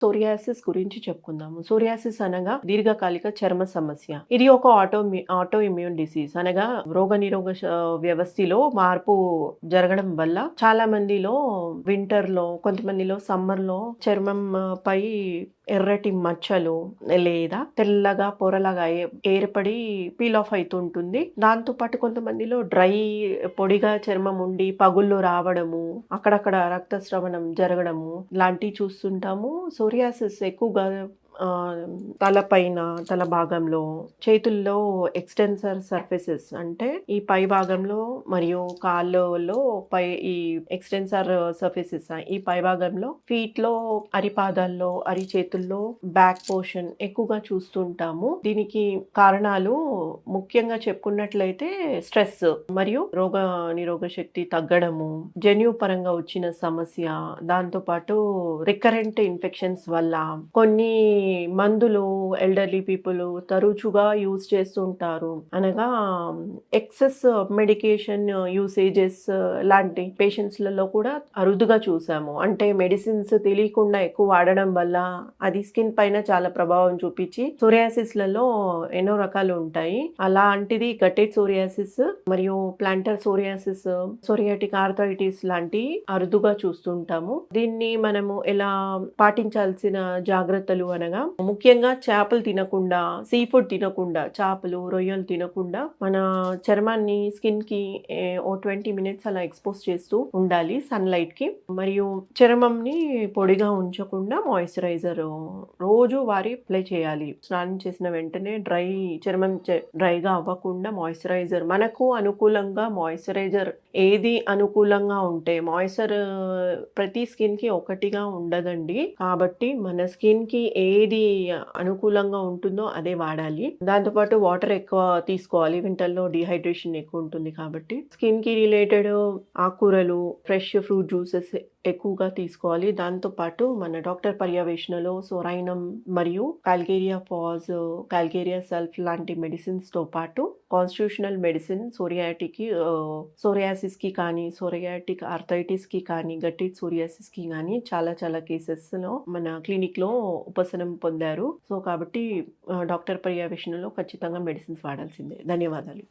Psoriasis గురించి చెప్పుకుందాము. Psoriasis అనగా దీర్ఘకాలిక చర్మ సమస్య. ఇది ఒక ఆటో ఇమ్యూన్ డిసీజ్ అనగా రోగనిరోధక వ్యవస్థలో మార్పు జరగడం వల్ల చాలా మందిలో వింటర్‌లో, కొంతమందిలో సమ్మర్‌లో చర్మం పై ఎర్రటి మచ్చలు లేదా తెల్లగా పొరలాగా ఏర్పడి పీల్ ఆఫ్ అయితుంటుంది. దాంతో పాటు కొంతమందిలో పొడిగా చర్మం ఉండి పగుళ్ళు రావడము, అక్కడక్కడ రక్తస్రవణం జరగడము లాంటివి చూస్తుంటాము. సోరియాసిస్ ఎక్కువగా తలపైన, తల భాగంలో, చేతుల్లో ఎక్స్టెన్సర్ సర్ఫేసెస్ అంటే ఈ పై భాగంలో మరియు కాళ్ళలో ఈ ఎక్స్టెన్సర్ సర్ఫేసెస్ ఈ పై భాగంలో ఫీట్‌లో, అరిపాదాల్లో, అరిచేతుల్లో, బ్యాక్ పోర్షన్ ఎక్కువగా చూస్తుంటాము. దీనికి కారణాలు ముఖ్యంగా చెప్పుకున్నట్లయితే స్ట్రెస్ మరియు రోగ నిరోధక శక్తి తగ్గడము, జన్యు పరంగా వచ్చిన సమస్య, దాంతో పాటు రికరెంట్ ఇన్ఫెక్షన్స్ వల్ల కొన్ని మందులు ఎల్డర్లీ పీపుల్ తరచుగా యూజ్ చేస్తుంటారు. అనగా ఎక్సెస్ మెడికేషన్ యూసేజెస్ లాంటి పేషెంట్స్‌లలో కూడా అరుదుగా చూసాము. అంటే మెడిసిన్స్ తెలియకుండా ఎక్కువ వాడడం వల్ల అది స్కిన్ పైన చాలా ప్రభావం చూపించి సోరియాసిస్‌లలో ఎన్నో రకాలు ఉంటాయి. అలాంటిది గట్టెడ్ సోరియాసిస్ మరియు ప్లాంటర్ సోరియాసిస్, సోరియాటిక్ ఆర్థరైటిస్ లాంటి అరుదుగా చూస్తుంటాము. దీన్ని మనము ఎలా పాటించాల్సిన జాగ్రత్తలు అనగా ముఖ్యంగా చేపలు తినకుండా, సీ ఫుడ్ తినకుండా, చేపలు, రొయ్యలు తినకుండా మన చర్మాన్ని స్కిన్ కి ఓ 20 మినిట్స్ అలా ఎక్స్పోజ్ చేస్తూ ఉండాలి సన్‌లైట్ కి. మరియు చర్మంని పొడిగా ఉంచకుండా మాయిశ్చరైజర్ రోజు వారి అప్లై చేయాలి. స్నానం చేసిన వెంటనే చర్మం డ్రైగా అవ్వకుండా మాయిశ్చరైజర్ మనకు అనుకూలంగా మాయిశ్చరైజర్ ఏది అనుకూలంగా ఉంటే ప్రతి స్కిన్ కి ఒకటిగా ఉండదండి. కాబట్టి మన స్కిన్ కి ఏది అనుకూలంగా ఉంటుందో అదే వాడాలి. దాంతోపాటు వాటర్ ఎక్కువ తీసుకోవాలి. వింటర్‌లో డీహైడ్రేషన్ ఎక్కువ ఉంటుంది కాబట్టి స్కిన్ కి రిలేటెడ్ ఆకుకూరలు, ఫ్రెష్ ఫ్రూట్ జ్యూసెస్ ఎక్కువగా తీసుకోవాలి. దాంతో పాటు మన డాక్టర్ పర్యవేక్షణలో సోరైనం మరియు కాల్కేరియా పాజ్, కాల్కేరియా సల్ఫ్ లాంటి మెడిసిన్స్‌తో పాటు కాన్స్టిట్యూషనల్ మెడిసిన్ సోరియాసిస్‌కి కానీ, సోరియాటిక్ ఆర్థరైటిస్‌కి కానీ, గట్టెడ్ సోరియాసిస్‌కి కానీ చాలా చాలా కేసెస్‌లో మన క్లినిక్‌లో ఉపశమనం పొందారు. కాబట్టి డాక్టర్ పర్యవేక్షణలో ఖచ్చితంగా మెడిసిన్స్ వాడాల్సిందే. ధన్యవాదాలు.